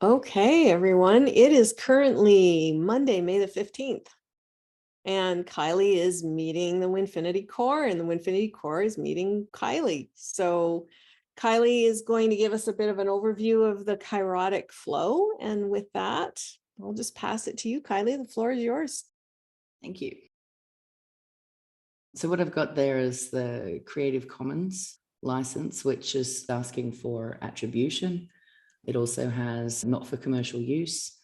Okay, everyone. It is currently Monday, May the 15th, and Kylie is meeting the WINfinity core, and the WINfinity core is meeting Kylie. So Kylie is going to give us a bit of an overview of the Kairotic flow. And with that, I'll just pass it to you, Kylie. The floor is yours. Thank you. So what I've got there is the Creative Commons license, which is asking for attribution. It also has not for commercial use,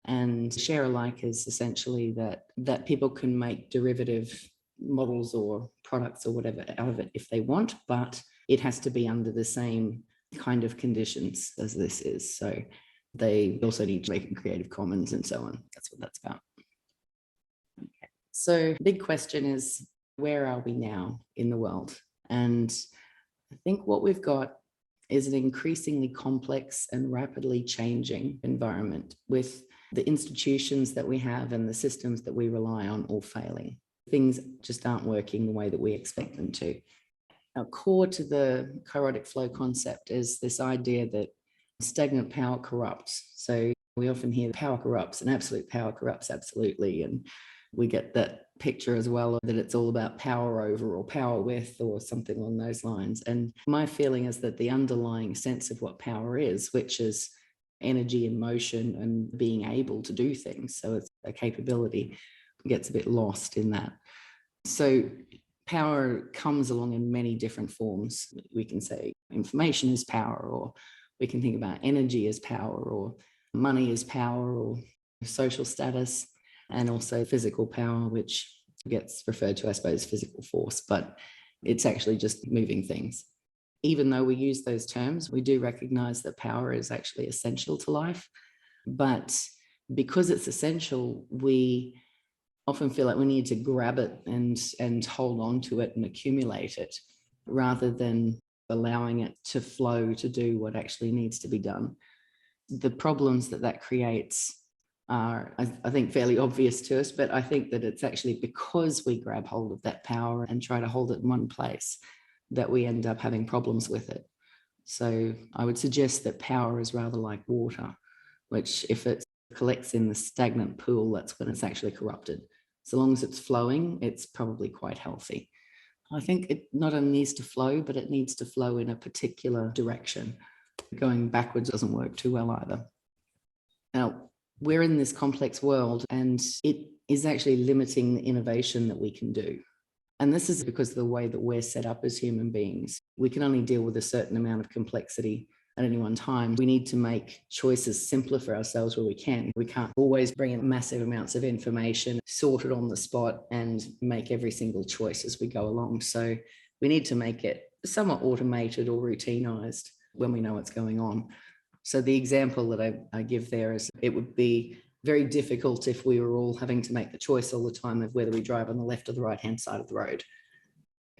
and share alike is essentially that people can make derivative models or products or whatever out of it if they want, but it has to be under the same kind of conditions as this is. So they also need to make Creative Commons and so on. That's what that's about. Okay. So the big question is, where are we now in the world? And I think what we've got is an increasingly complex and rapidly changing environment, with the institutions that we have and the systems that we rely on all failing. Things just aren't working the way that we expect them to. Now, core to the Kairotic flow concept is this idea that stagnant power corrupts. So we often hear power corrupts, and absolute power corrupts absolutely. And we get that picture as well, that it's all about power over or power with or something along those lines. And my feeling is that the underlying sense of what power is, which is energy and motion and being able to do things, so it's a capability, gets a bit lost in that. So power comes along in many different forms. We can say information is power, or we can think about energy as power, or money is power, or social status, and also physical power, which gets referred to, I suppose, physical force, but it's actually just moving things. Even though we use those terms, we do recognize that power is actually essential to life. But because it's essential, we often feel like we need to grab it and hold on to it and accumulate it, rather than allowing it to flow to do what actually needs to be done. The problems that creates are, I think, fairly obvious to us, but I think that it's actually because we grab hold of that power and try to hold it in one place that we end up having problems with it. So I would suggest that power is rather like water, which if it collects in the stagnant pool, that's when it's actually corrupted. So long as it's flowing, it's probably quite healthy. I think it not only needs to flow, but it needs to flow in a particular direction. Going backwards doesn't work too well either. Now, we're in this complex world, and it is actually limiting the innovation that we can do. And this is because of the way that we're set up as human beings. We can only deal with a certain amount of complexity at any one time. We need to make choices simpler for ourselves where we can. We can't always bring in massive amounts of information, sort it on the spot, and make every single choice as we go along. So we need to make it somewhat automated or routinized when we know what's going on. So the example that I give there is, it would be very difficult if we were all having to make the choice all the time of whether we drive on the left or the right-hand side of the road.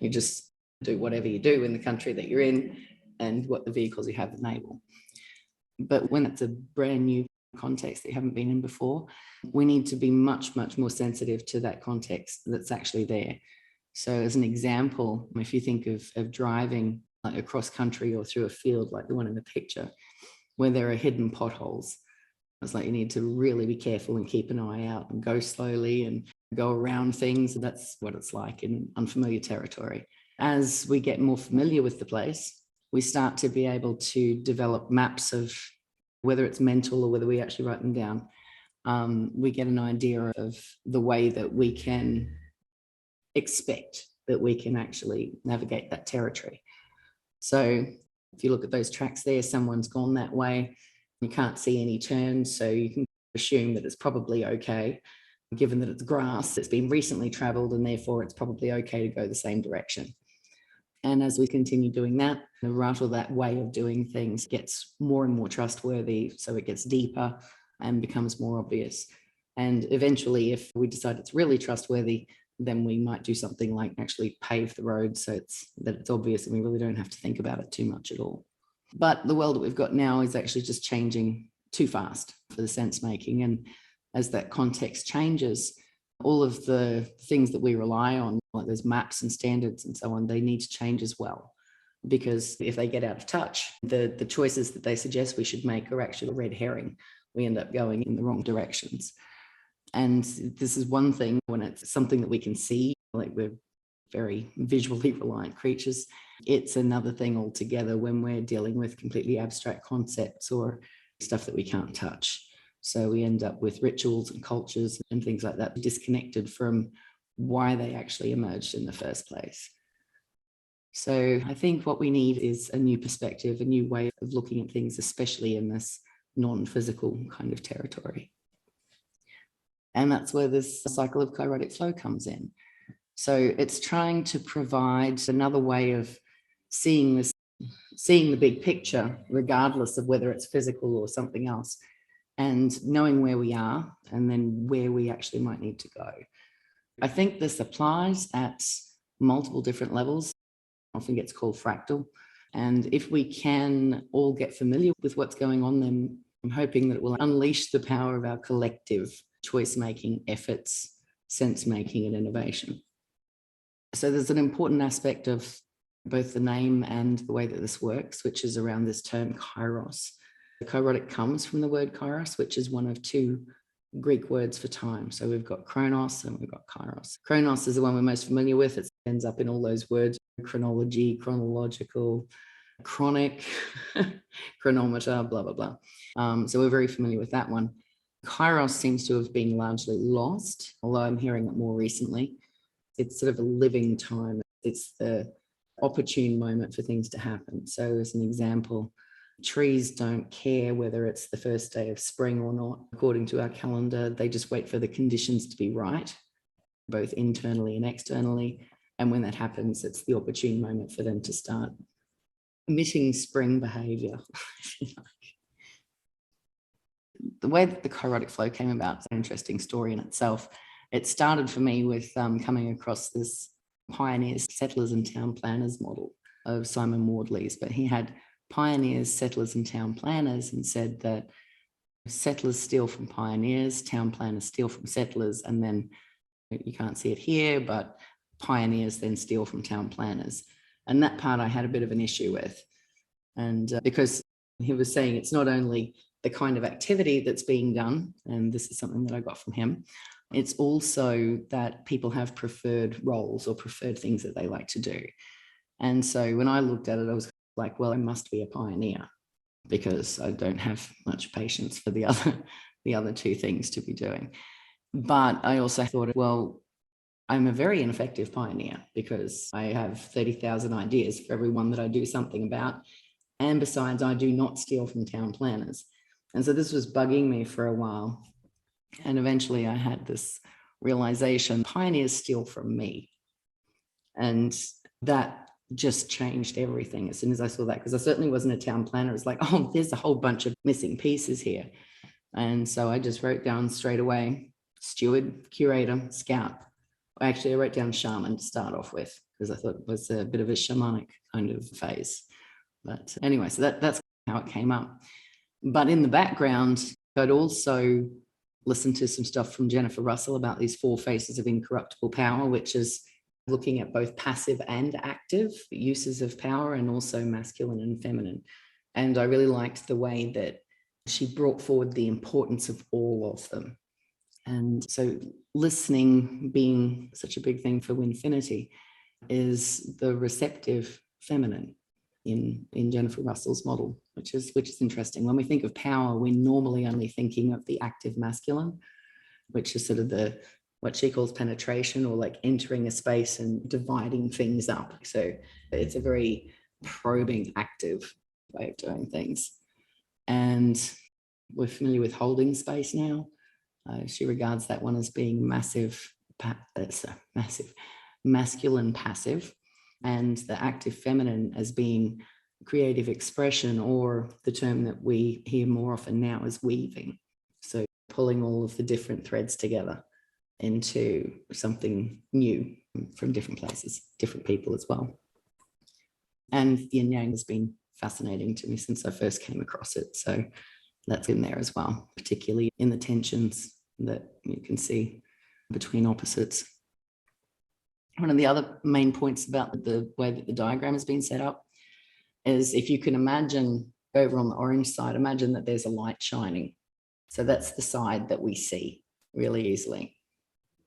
You just do whatever you do in the country that you're in and what the vehicles you have enable. But when it's a brand new context that you haven't been in before, we need to be much, much more sensitive to that context that's actually there. So as an example, if you think of driving like across country or through a field like the one in the picture, where there are hidden potholes, it's like you need to really be careful and keep an eye out and go slowly and go around things. That's what it's like in unfamiliar territory. As we get more familiar with the place, we start to be able to develop maps of, whether it's mental or whether we actually write them down. We get an idea of the way that we can expect that we can actually navigate that territory. So if you look at those tracks there, someone's gone that way. You can't see any turns, so you can assume that it's probably okay, given that it's grass, it's been recently traveled, and therefore it's probably okay to go the same direction. And as we continue doing that, the route or that way of doing things gets more and more trustworthy, so it gets deeper and becomes more obvious. And eventually, if we decide it's really trustworthy, then we might do something like actually pave the road so it's obvious and we really don't have to think about it too much at all. But the world that we've got now is actually just changing too fast for the sense making. And as that context changes, all of the things that we rely on, like those maps and standards and so on, they need to change as well. because if they get out of touch, the choices that they suggest we should make are actually a red herring. We end up going in the wrong directions. And this is one thing when it's something that we can see, like we're very visually reliant creatures. It's another thing altogether when we're dealing with completely abstract concepts or stuff that we can't touch. So we end up with rituals and cultures and things like that disconnected from why they actually emerged in the first place. So I think what we need is a new perspective, a new way of looking at things, especially in this non-physical kind of territory. And that's where this cycle of Kairotic flow comes in. So it's trying to provide another way of seeing the big picture, regardless of whether it's physical or something else, and knowing where we are and then where we actually might need to go. I think this applies at multiple different levels. Often gets called fractal. And if we can all get familiar with what's going on, then I'm hoping that it will unleash the power of our collective choice-making efforts, sense-making, and innovation. So there's an important aspect of both the name and the way that this works, which is around this term Kairos. Kairotic comes from the word Kairos, which is one of two Greek words for time. So we've got Kronos and we've got Kairos. Kronos is the one we're most familiar with. It ends up in all those words: chronology, chronological, chronic, chronometer, blah, blah, blah. So we're very familiar with that one. Kairos seems to have been largely lost, although I'm hearing it more recently. It's sort of a living time. It's the opportune moment for things to happen. So as an example, trees don't care whether it's the first day of spring or not. According to our calendar, they just wait for the conditions to be right, both internally and externally. And when that happens, it's the opportune moment for them to start emitting spring behavior. The way that the Kairotic flow came about is an interesting story in itself. It started for me with coming across this pioneers, settlers and town planners model of Simon Wardley's, but he had pioneers, settlers and town planners, and said that settlers steal from pioneers, town planners steal from settlers, and then you can't see it here, but pioneers then steal from town planners. And that part I had a bit of an issue with. And because he was saying it's not only the kind of activity that's being done, and this is something that I got from him, it's also that people have preferred roles or preferred things that they like to do. And so when I looked at it, I was like, well, I must be a pioneer because I don't have much patience for the other two things to be doing. But I also thought, well, I'm a very ineffective pioneer because I have 30,000 ideas for every one that I do something about. And besides, I do not steal from town planners. And so this was bugging me for a while. And eventually I had this realization: pioneers steal from me. And that just changed everything as soon as I saw that, because I certainly wasn't a town planner. It's like, oh, there's a whole bunch of missing pieces here. And so I just wrote down straight away: steward, curator, scout. Actually, I wrote down shaman to start off with because I thought it was a bit of a shamanic kind of phase. But anyway, so that's how it came up. But in the background, I'd also listened to some stuff from Jennifer Russell about these 4 faces of incorruptible power, which is looking at both passive and active uses of power, and also masculine and feminine. And I really liked the way that she brought forward the importance of all of them. And so listening being such a big thing for WINfinity is the receptive feminine in Jennifer Russell's model, which is interesting. When we think of power, we're normally only thinking of the active masculine, which is sort of what she calls penetration, or like entering a space and dividing things up. So it's a very probing, active way of doing things. And we're familiar with holding space now. She regards that one as being massive, masculine passive, and the active feminine as being creative expression, or the term that we hear more often now is weaving. So pulling all of the different threads together into something new from different places, different people as well. And the yin yang has been fascinating to me since I first came across it. So that's in there as well, particularly in the tensions that you can see between opposites. One of the other main points about the way that the diagram has been set up is if you can imagine over on the orange side, imagine that there's a light shining. So that's the side that we see really easily.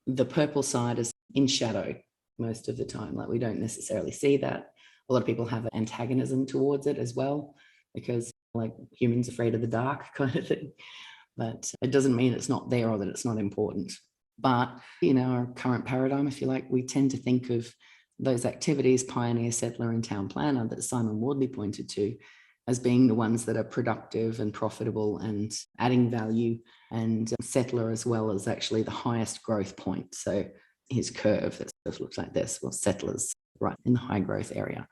The purple side is in shadow most of the time. Like we don't necessarily see that. A lot of people have an antagonism towards it as well, because like humans afraid of the dark kind of thing. But it doesn't mean it's not there or that it's not important. But in our current paradigm, if you like, we tend to think of those activities, pioneer, settler, and town planner, that Simon Wardley pointed to, as being the ones that are productive and profitable and adding value, and settler as well as actually the highest growth point. So his curve that looks like this, well, settlers right in the high growth area.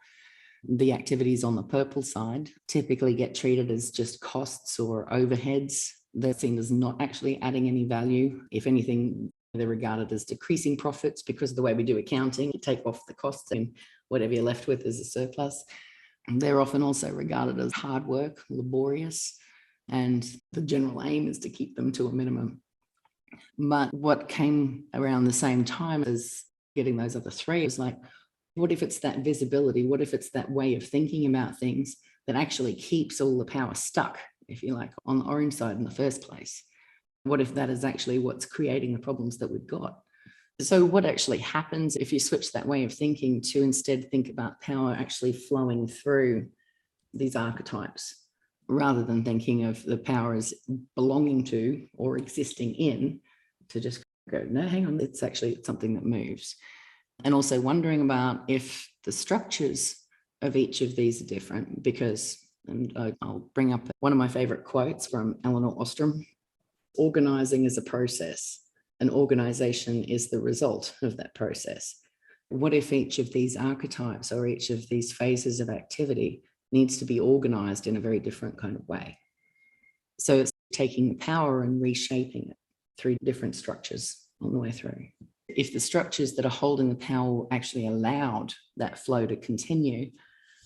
The activities on the purple side typically get treated as just costs or overheads. They're seen as not actually adding any value. If anything, they're regarded as decreasing profits because of the way we do accounting. You take off the costs and whatever you're left with is a surplus. And they're often also regarded as hard work, laborious, and the general aim is to keep them to a minimum. But what came around the same time as getting those other three is like, what if it's that visibility? What if it's that way of thinking about things that actually keeps all the power stuck, if you like, on the orange side in the first place? What if that is actually what's creating the problems that we've got? So what actually happens if you switch that way of thinking to instead think about power actually flowing through these archetypes, rather than thinking of the power as belonging to or existing in, to just go, no, hang on, it's actually something that moves. And also wondering about if the structures of each of these are different, because, and I'll bring up one of my favorite quotes from Elinor Ostrom: organizing is a process, and organization is the result of that process. What if each of these archetypes or each of these phases of activity needs to be organized in a very different kind of way? So it's taking the power and reshaping it through different structures on the way through. If the structures that are holding the power actually allowed that flow to continue,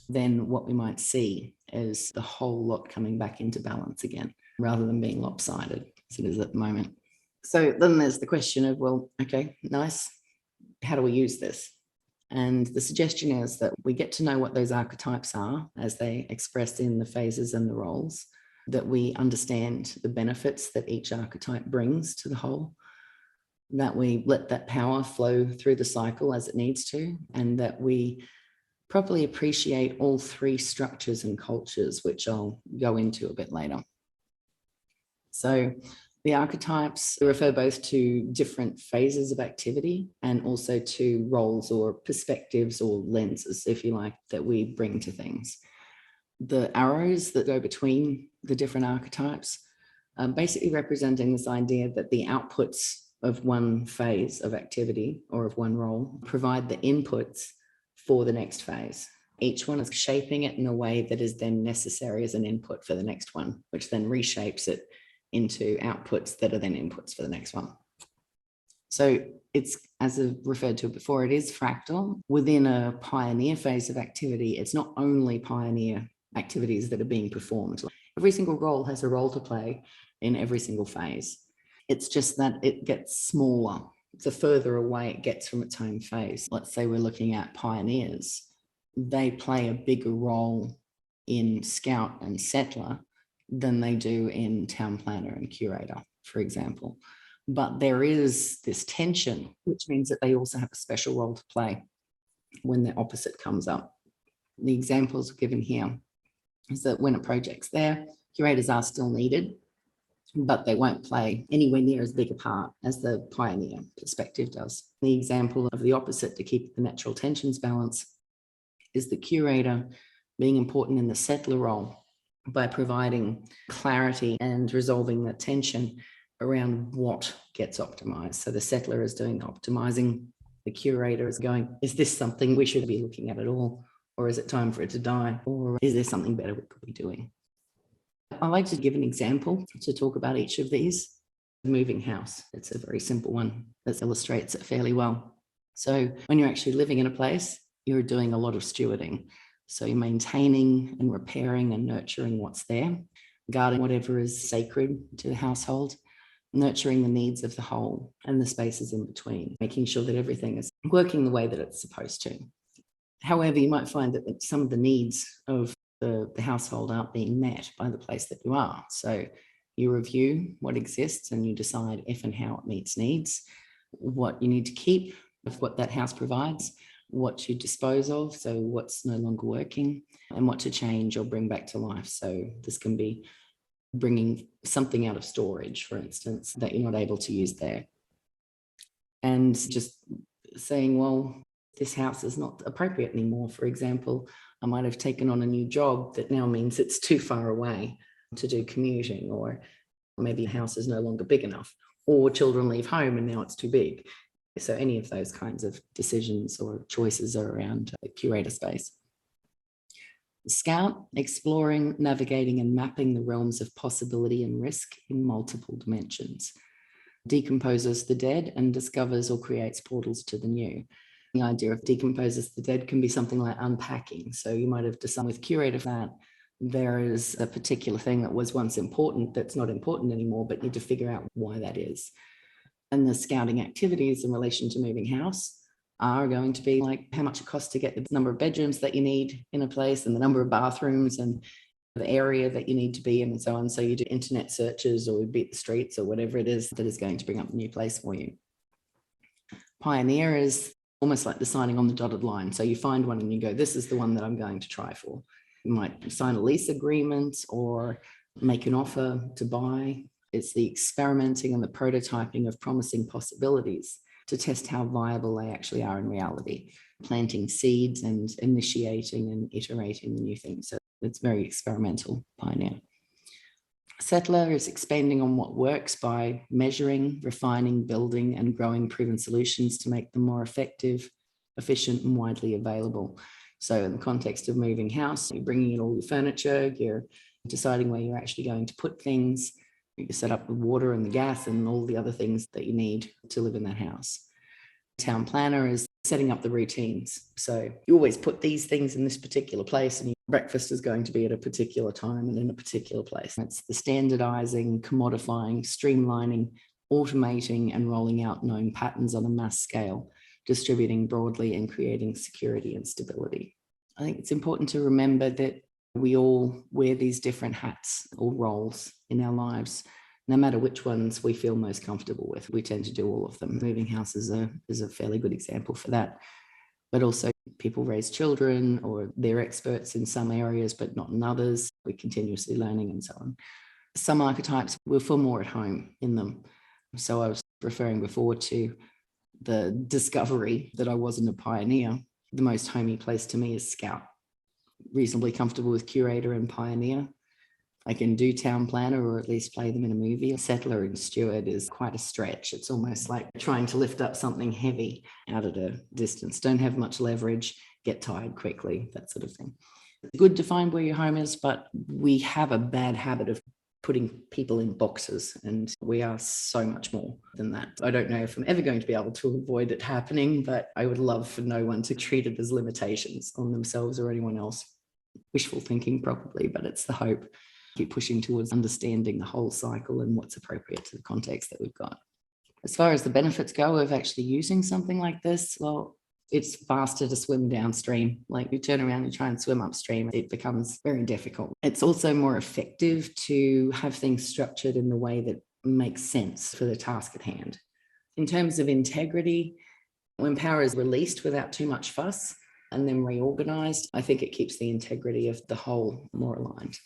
then what we might see is the whole lot coming back into balance again, rather than being lopsided as it is at the moment. So then there's the question of, well, okay, nice. How do we use this? And the suggestion is that we get to know what those archetypes are as they express in the phases and the roles, that we understand the benefits that each archetype brings to the whole, that we let that power flow through the cycle as it needs to, and that we properly appreciate all three structures and cultures, which I'll go into a bit later. So the archetypes refer both to different phases of activity and also to roles or perspectives or lenses, if you like, that we bring to things. The arrows that go between the different archetypes are basically representing this idea that the outputs of one phase of activity or of one role provide the inputs for the next phase. Each one is shaping it in a way that is then necessary as an input for the next one, which then reshapes it into outputs that are then inputs for the next one. So it's, as I've referred to before, it is fractal. Within a pioneer phase of activity, it's not only pioneer activities that are being performed. Every single role has a role to play in every single phase. It's just that it gets smaller the further away it gets from its home phase. Let's say we're looking at pioneers. They play a bigger role in scout and settler than they do in town planner and curator, for example. But there is this tension, which means that they also have a special role to play when the opposite comes up. The examples given here is that when a project's there, curators are still needed, but they won't play anywhere near as big a part as the pioneer perspective does. The example of the opposite to keep the natural tensions balance is the curator being important in the settler role by providing clarity and resolving the tension around what gets optimized. So the settler is doing the optimizing, the curator is going, is this something we should be looking at all? Or is it time for it to die? Or is there something better we could be doing? I like to give an example to talk about each of these. Moving house, it's a very simple one that illustrates it fairly well. So when you're actually living in a place, you're doing a lot of stewarding. So you're maintaining and repairing and nurturing what's there, guarding whatever is sacred to the household, nurturing the needs of the whole and the spaces in between, making sure that everything is working the way that it's supposed to. However, you might find that some of the needs of the household aren't being met by the place that you are. So you review what exists and you decide if and how it meets needs, what you need to keep of what that house provides, what you dispose of, so what's no longer working, and what to change or bring back to life. So this can be bringing something out of storage, for instance, that you're not able to use there. And just saying, well, this house is not appropriate anymore. For example, I might have taken on a new job that now means it's too far away to do commuting, or maybe the house is no longer big enough, or children leave home and now it's too big. So any of those kinds of decisions or choices are around a curator space. Scout, exploring, navigating and mapping the realms of possibility and risk in multiple dimensions. Decomposes the dead and discovers or creates portals to the new. The idea of decomposes the dead can be something like unpacking. So you might have decided with Curator that there is a particular thing that was once important that's not important anymore, but need to figure out why that is. And the scouting activities in relation to moving house are going to be like how much it costs to get the number of bedrooms that you need in a place and the number of bathrooms and the area that you need to be in and so on. So you do internet searches or beat the streets or whatever it is that is going to bring up a new place for you. Pioneer is almost like the signing on the dotted line. So you find one and you go, this is the one that I'm going to try for. You might sign a lease agreement or make an offer to buy. It's the experimenting and the prototyping of promising possibilities to test how viable they actually are in reality, planting seeds and initiating and iterating the new things. So it's very experimental, Pioneer. Settler is expanding on what works by measuring, refining, building, and growing proven solutions to make them more effective, efficient, and widely available. So in the context of moving house, you're bringing in all your furniture, you're deciding where you're actually going to put things, you set up the water and the gas and all the other things that you need to live in that house. Town planner is setting up the routines. So you always put these things in this particular place and your breakfast is going to be at a particular time and in a particular place. It's the standardizing, commodifying, streamlining, automating and rolling out known patterns on a mass scale, distributing broadly and creating security and stability. I think it's important to remember that we all wear these different hats or roles in our lives. No matter which ones we feel most comfortable with, we tend to do all of them. Moving house is a fairly good example for that. But also people raise children or they're experts in some areas, but not in others. We're continuously learning and so on. Some archetypes will feel more at home in them. So I was referring before to the discovery that I wasn't a pioneer. The most homey place to me is Scout. Reasonably comfortable with Curator and Pioneer. I can do Town Planner or at least play them in a movie. Settler and Steward is quite a stretch. It's almost like trying to lift up something heavy out at a distance. Don't have much leverage, get tired quickly, that sort of thing. It's good to find where your home is, but we have a bad habit of putting people in boxes, and we are so much more than that. I don't know if I'm ever going to be able to avoid it happening, but I would love for no one to treat it as limitations on themselves or anyone else. Wishful thinking probably, but it's the hope. Keep pushing towards understanding the whole cycle and what's appropriate to the context that we've got. As far as the benefits go of actually using something like this, well, it's faster to swim downstream. Like you turn around and try and swim upstream, it becomes very difficult. It's also more effective to have things structured in the way that makes sense for the task at hand. In terms of integrity, when power is released without too much fuss and then reorganized, I think it keeps the integrity of the whole more aligned.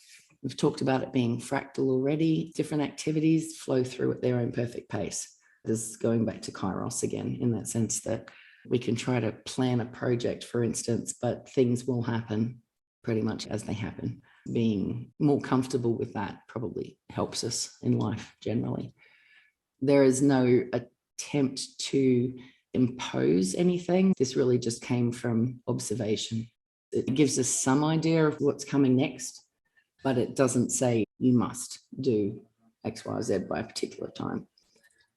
We've talked about it being fractal already. Different activities flow through at their own perfect pace. This is going back to Kairos again, in that sense that we can try to plan a project, for instance, but things will happen pretty much as they happen. Being more comfortable with that probably helps us in life generally. There is no attempt to impose anything. This really just came from observation. It gives us some idea of what's coming next, but it doesn't say you must do X, Y, Z by a particular time.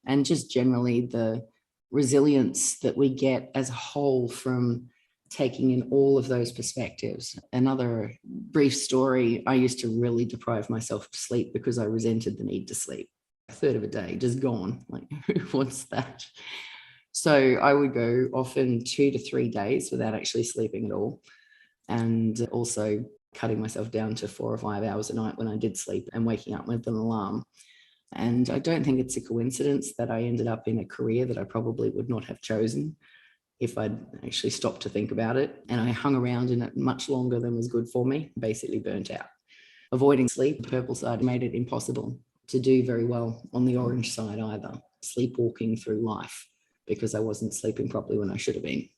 And just generally the resilience that we get as a whole from taking in all of those perspectives. Another brief story, I used to really deprive myself of sleep because I resented the need to sleep. A third of a day just gone, like who wants that? So I would go often 2 to 3 days without actually sleeping at all. And also cutting myself down to 4 or 5 hours a night when I did sleep and waking up with an alarm. And I don't think it's a coincidence that I ended up in a career that I probably would not have chosen if I'd actually stopped to think about it. And I hung around in it much longer than was good for me, basically burnt out. Avoiding sleep, the purple side, made it impossible to do very well on the orange side either, sleepwalking through life because I wasn't sleeping properly when I should have been.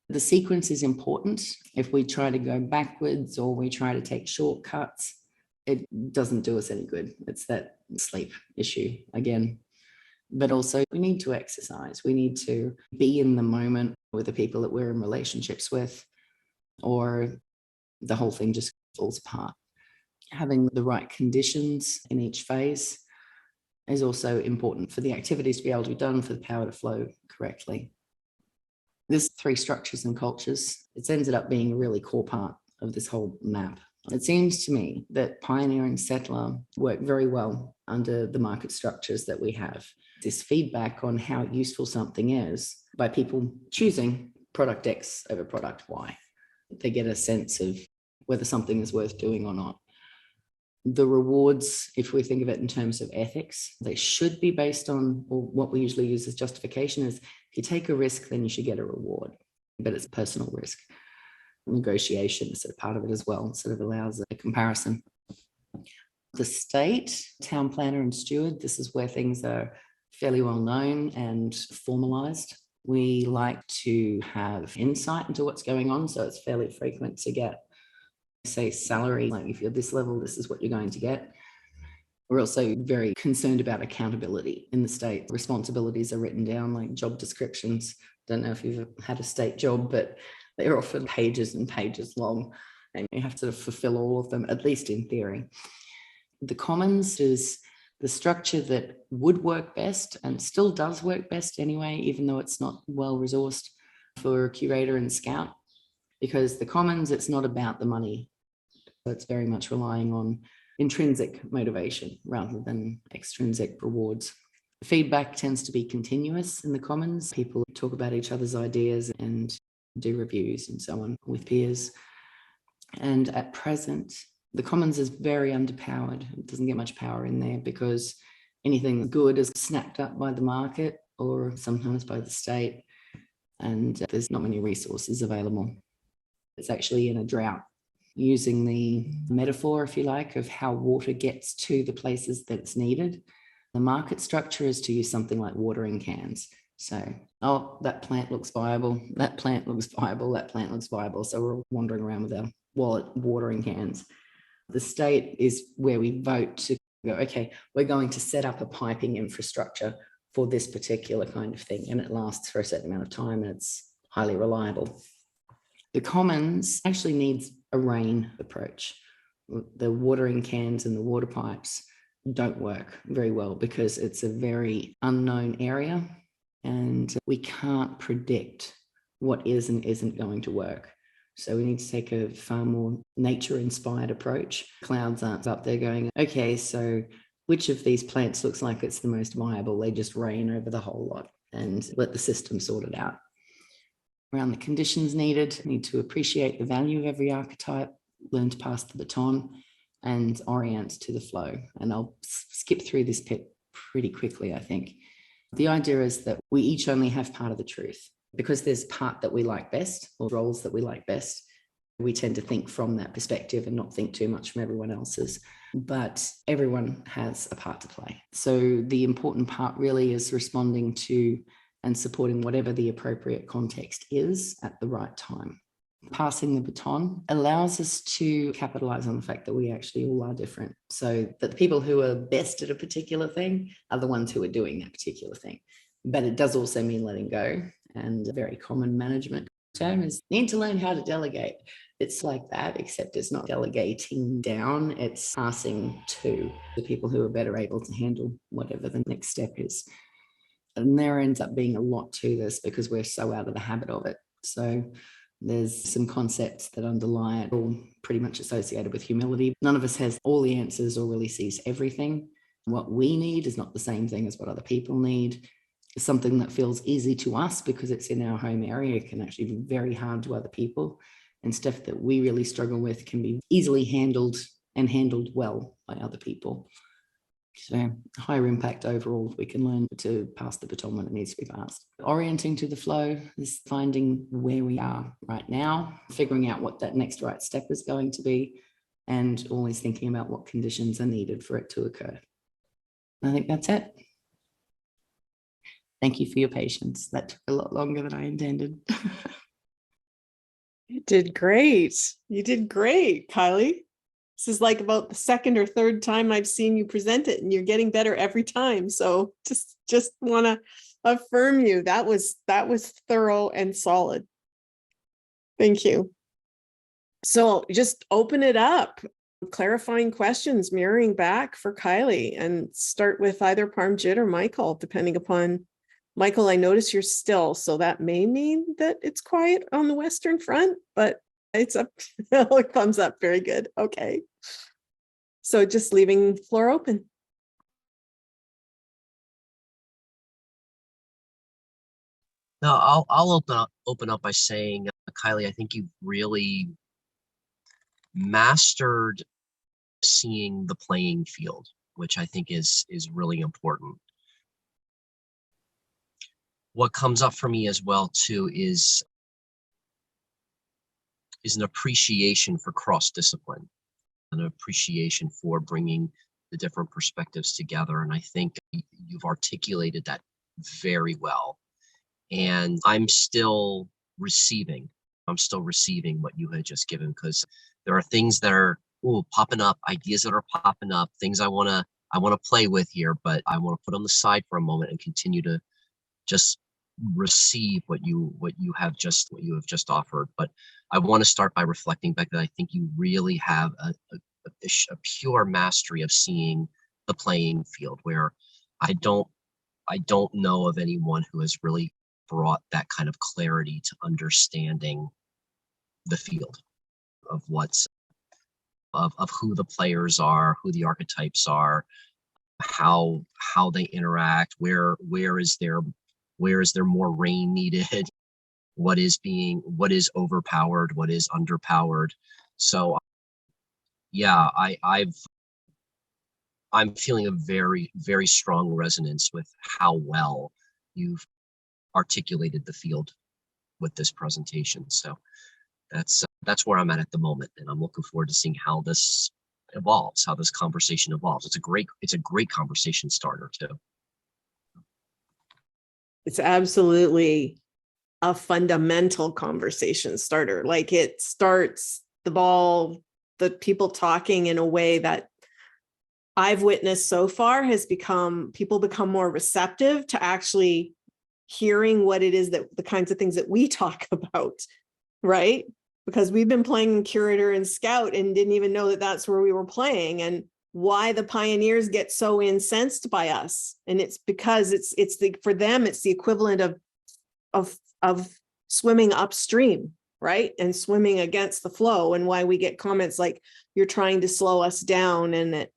The sequence is important. If we try to go backwards or we try to take shortcuts, it doesn't do us any good. It's that sleep issue again. But also we need to exercise. We need to be in the moment with the people that we're in relationships with, or the whole thing just falls apart. Having the right conditions in each phase is also important for the activities to be able to be done, for the power to flow correctly. There's 3 structures and cultures. It's ended up being a really core part of this whole map. It seems to me that pioneer and settler work very well under the market structures that we have. This feedback on how useful something is by people choosing product X over product Y. They get a sense of whether something is worth doing or not. The rewards, if we think of it in terms of ethics, they should be based on, or what we usually use as justification is, if you take a risk, then you should get a reward, but it's personal risk. Negotiation is sort of part of it as well, sort of allows a comparison. The state, town planner and steward, this is where things are fairly well known and formalized. We like to have insight into what's going on, so it's fairly frequent to get, say, salary, like if you're this level, this is what you're going to get. We're also very concerned about accountability in the state. Responsibilities are written down like job descriptions. Don't know if you've had a state job, but they're often pages and pages long, and you have to fulfill all of them, at least in theory. The commons is the structure that would work best and still does work best anyway, even though it's not well resourced for Curator and Scout, because the commons, it's not about the money. It's very much relying on intrinsic motivation rather than extrinsic rewards. Feedback tends to be continuous in the commons. People talk about each other's ideas and do reviews and so on with peers. And at present, the commons is very underpowered. It doesn't get much power in there because anything good is snapped up by the market or sometimes by the state, and there's not many resources available. It's actually in a drought. Using the metaphor, if you like, of how water gets to the places that it's needed, the market structure is to use something like watering cans. So, oh, that plant looks viable, that plant looks viable, that plant looks viable. So we're all wandering around with our wallet watering cans. The state is where we vote to go, okay, we're going to set up a piping infrastructure for this particular kind of thing, and it lasts for a certain amount of time and it's highly reliable. The commons actually needs a rain approach. The watering cans and the water pipes don't work very well because it's a very unknown area and we can't predict what is and isn't going to work. So we need to take a far more nature-inspired approach. Clouds aren't up there going, okay, so which of these plants looks like it's the most viable? They just rain over the whole lot and let the system sort it out. Around the conditions needed, need to appreciate the value of every archetype, learn to pass the baton, and orient to the flow. And I'll skip through this bit pretty quickly, I think. The idea is that we each only have part of the truth. Because there's part that we like best, or roles that we like best, we tend to think from that perspective and not think too much from everyone else's. But everyone has a part to play. So the important part really is responding to and supporting whatever the appropriate context is at the right time. Passing the baton allows us to capitalize on the fact that we actually all are different. So that the people who are best at a particular thing are the ones who are doing that particular thing. But it does also mean letting go. And a very common management term is need to learn how to delegate. It's like that, except it's not delegating down, it's passing to the people who are better able to handle whatever the next step is. And there ends up being a lot to this because we're so out of the habit of it. So there's some concepts that underlie it, all pretty much associated with humility. None of us has all the answers or really sees everything. What we need is not the same thing as what other people need. Something that feels easy to us because it's in our home area can actually be very hard to other people. and stuff that we really struggle with can be easily handled and handled well by other people. So higher impact overall, we can learn to pass the baton when it needs to be passed. Orienting to the flow is finding where we are right now, figuring out what that next right step is going to be, and always thinking about what conditions are needed for it to occur. I think that's it. Thank you for your patience. That took a lot longer than I intended. You did great. You did great, Kylie. This is like about the second or third time I've seen you present it, and you're getting better every time. So just want to affirm you. That was thorough and solid. Thank you. So just open it up, clarifying questions, mirroring back for Kylie, and start with either Parmjit or Michael, depending upon. Michael, I notice you're still, so that may mean that it's quiet on the Western Front, but it's up. Thumbs up. Very good. Okay. So just leaving the floor open. No, I'll open up by saying, Kylie, I think you've really mastered seeing the playing field, which I think is really important. What comes up for me as well too is an appreciation for cross-discipline, an appreciation for bringing the different perspectives together. And I think you've articulated that very well. And I'm still receiving what you had just given, because there are things that are popping up, ideas that are popping up, things I want to play with here, but I want to put on the side for a moment and continue to just receive what you have just offered. But I want to start by reflecting back that I think you really have a pure mastery of seeing the playing field, where I don't know of anyone who has really brought that kind of clarity to understanding the field of what's of who the players are, who the archetypes are, how they interact, where is there more rain needed, what is overpowered, what is underpowered. So yeah, I'm feeling a very, very strong resonance with how well you've articulated the field with this presentation. So that's where I'm at the moment, and I'm looking forward to seeing how this evolves, how this conversation evolves. It's a great conversation starter too. It's absolutely a fundamental conversation starter. Like, it starts the people talking in a way that I've witnessed so far has people become more receptive to actually hearing what it is that the kinds of things that we talk about, right? Because we've been playing Curator and Scout and didn't even know that that's where we were playing, and why the pioneers get so incensed by us. And it's because for them, it's the equivalent of swimming upstream, right? And swimming against the flow, and why we get comments like, you're trying to slow us down, and that,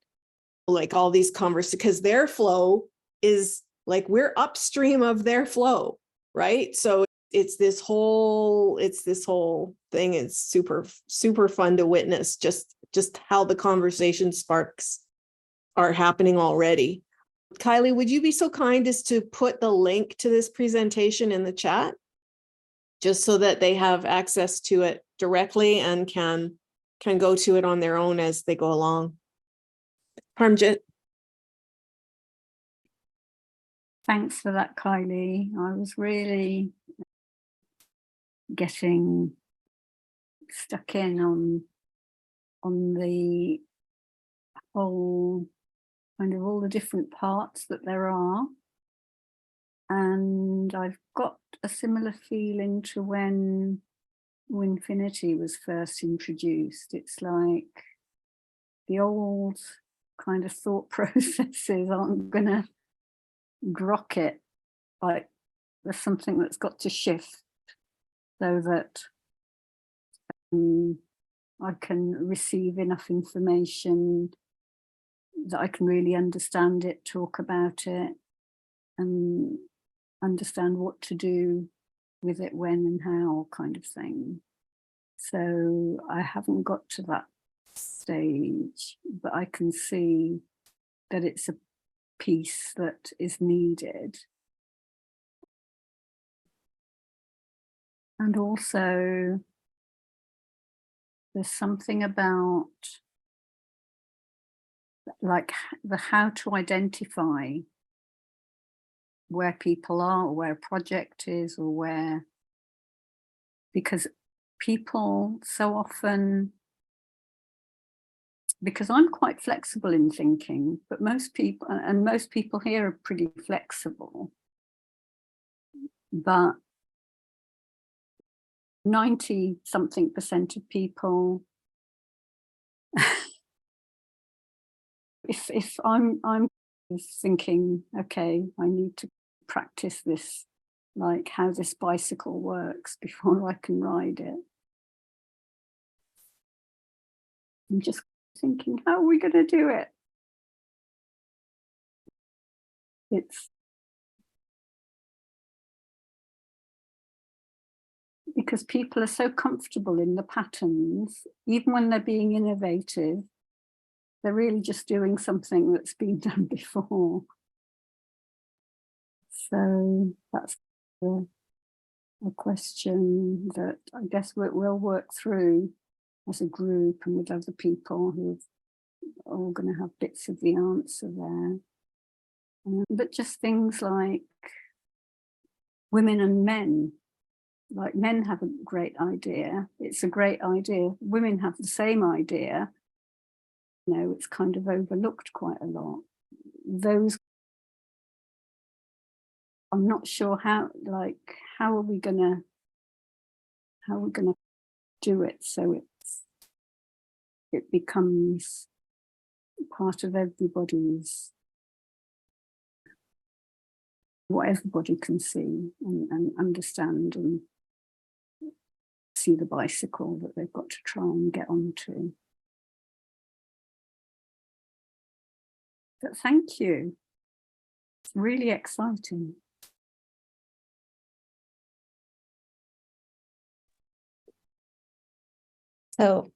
like, all these conversations, because their flow is like, we're upstream of their flow, right? So it's this whole thing. It's super, super fun to witness just how the conversation sparks are happening already. Kylie, would you be so kind as to put the link to this presentation in the chat, just so that they have access to it directly and can go to it on their own as they go along? Parmjit. Thanks for that, Kylie. I was really getting stuck in on the whole kind of all the different parts that there are. And I've got a similar feeling to when WINfinity was first introduced. It's like the old kind of thought processes aren't going to grok it. Like, there's something that's got to shift so that I can receive enough information that I can really understand it, talk about it, and understand what to do with it, when and how, kind of thing. So I haven't got to that stage, but I can see that it's a piece that is needed. And also, there's something about like the how to identify where people are, or where a project is, or where, because people so often, because I'm quite flexible in thinking, but most people, and most people here are pretty flexible, but 90-something% of people, if I'm thinking, okay, I need to practice this, like how this bicycle works before I can ride it. I'm just thinking, how are we going to do it? It's because people are so comfortable in the patterns, even when they're being innovative, they're really just doing something that's been done before. So that's a question that I guess we'll work through as a group and with other people who are all going to have bits of the answer there. But just things like women and men. Like men have a great idea. It's a great idea. Women have the same idea. You know, it's kind of overlooked quite a lot. Those, I'm not sure how are we gonna do it so it becomes part of everybody's, what everybody can see and understand and see the bicycle that they've got to try and get onto. But thank you. It's really exciting. So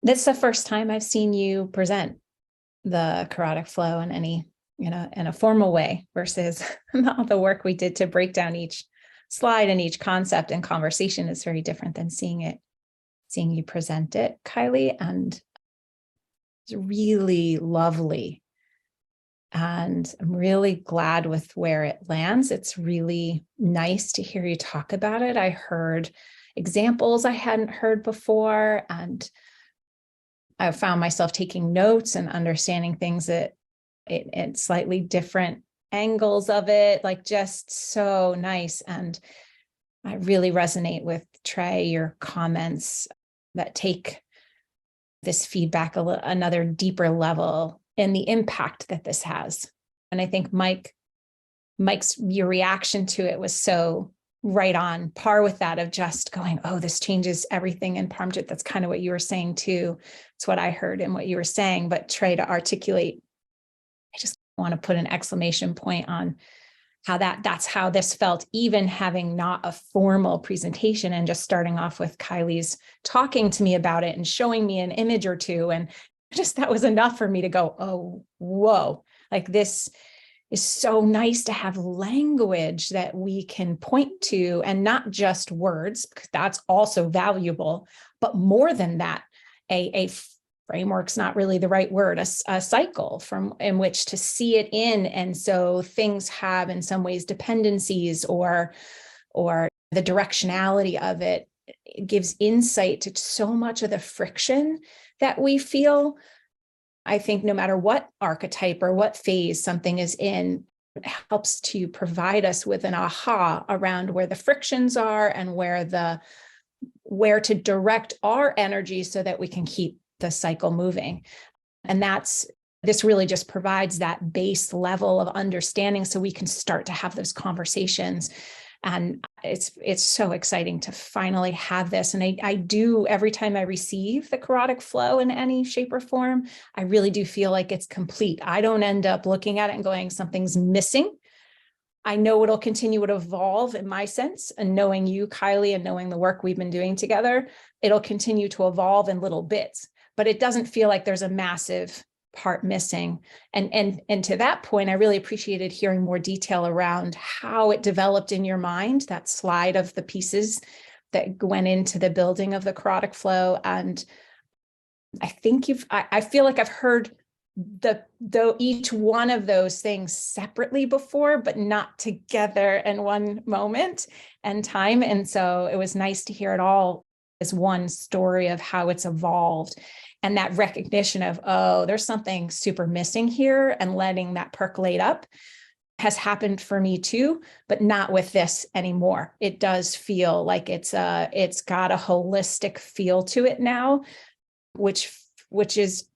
this is the first time I've seen you present the Kairotic Flow in any, in a formal way versus all the work we did to break down each slide and each concept and conversation is very different than seeing you present it, Kylie, and it's really lovely. And I'm really glad with where it lands. It's really nice to hear you talk about it. I heard examples I hadn't heard before, and I found myself taking notes and understanding things that in slightly different angles of it, like just so nice. And I really resonate with Trey, your comments that take this feedback another deeper level in the impact that this has. And I think Mike's, your reaction to it was so right on par with that of just going, oh, this changes everything in Parmjit. That's kind of what you were saying too. It's what I heard and what you were saying, but Trey, to articulate, I just want to put an exclamation point on how that's how this felt, even having not a formal presentation and just starting off with Kylie's talking to me about it and showing me an image or two. And just that was enough for me to go, oh, whoa, like this is so nice to have language that we can point to and not just words, because that's also valuable, but more than that, a framework's not really the right word, a cycle in which to see it in. And so things have in some ways dependencies or the directionality of it gives insight to so much of the friction that we feel. I think no matter what archetype or what phase something is in, it helps to provide us with an aha around where the frictions are and where to direct our energy so that we can keep the cycle moving. And this really just provides that base level of understanding so we can start to have those conversations. And it's so exciting to finally have this. And I do, every time I receive the Kairotic Flow in any shape or form, I really do feel like it's complete. I don't end up looking at it and going, something's missing. I know it'll continue to evolve in my sense, and knowing you, Kylie, and knowing the work we've been doing together, it'll continue to evolve in little bits, but it doesn't feel like there's a massive part missing. And to that point, I really appreciated hearing more detail around how it developed in your mind, that slide of the pieces that went into the building of the Kairotic flow. And I think I feel like I've heard each one of those things separately before, but not together in one moment and time. And so it was nice to hear it all as one story of how it's evolved, and that recognition of, oh, there's something super missing here, and letting that percolate up has happened for me too, but not with this anymore. It does feel like it's got a holistic feel to it now, which is,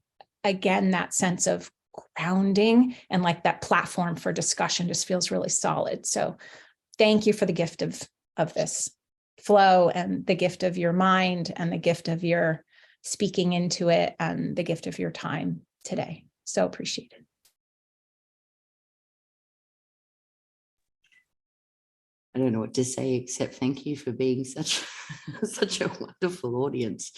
again, that sense of grounding, and like that platform for discussion just feels really solid. So thank you for the gift of this flow, and the gift of your mind, and the gift of your speaking into it, and the gift of your time today. So appreciated. I don't know what to say except thank you for being such a wonderful audience.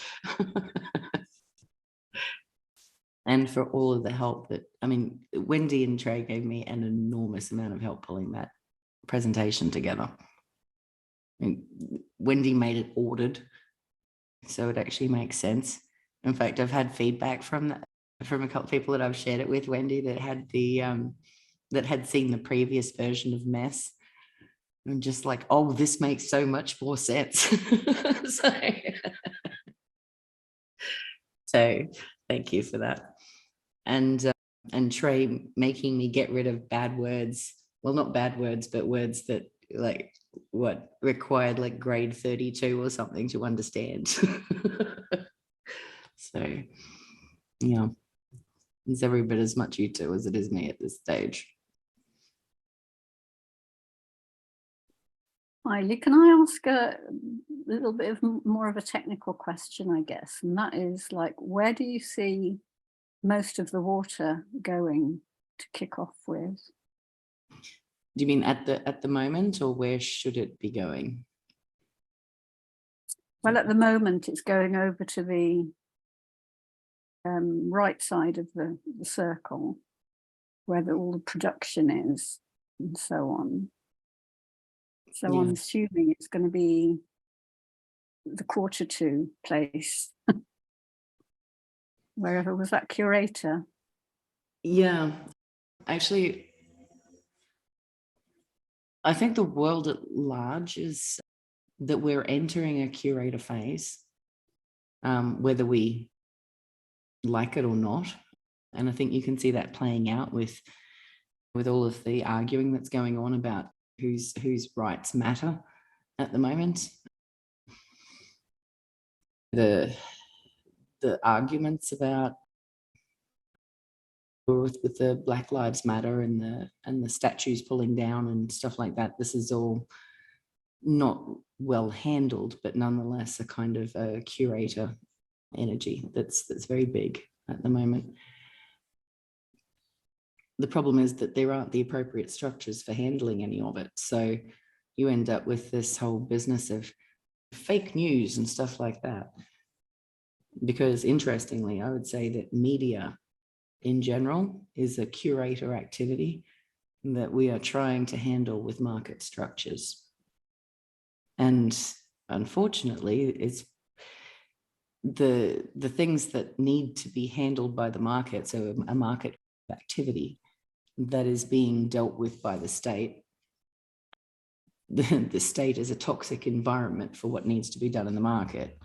And for all of the help that, I mean, Wendy and Trey gave me an enormous amount of help pulling that presentation together. I mean, Wendy made it ordered, so it actually makes sense. In fact, I've had feedback from a couple of people that I've shared it with, Wendy, that had seen the previous version of Mess. I'm just like, oh, this makes so much more sense. So thank you for that. And Trey making me get rid of bad words. Well, not bad words, but words that like what required like grade 32 or something to understand. So yeah, it's every bit as much you two as it is me at this stage. Kylie, can I ask a little bit of more of a technical question, I guess, and that is like, where do you see most of the water going to kick off with? Do you mean at the moment, or where should it be going? Well, at the moment, it's going over to the right side of the circle, where all the production is, and so on. So yeah. I'm assuming it's going to be the 1/4 place. Wherever was that Curator? Yeah, actually, I think the world at large is that we're entering a Curator phase, whether we like it or not. And I think you can see that playing out with all of the arguing that's going on about whose rights matter at the moment. The arguments about with the Black Lives Matter and the statues pulling down and stuff like that, this is all not well handled, but nonetheless a kind of a Curator energy that's very big at the moment. The problem is that there aren't the appropriate structures for handling any of it. So you end up with this whole business of fake news and stuff like that. Because interestingly, I would say that media in general is a Curator activity that we are trying to handle with market structures. And unfortunately, it's the things that need to be handled by the market, so a market activity that is being dealt with by the state. The state is a toxic environment for what needs to be done in the market.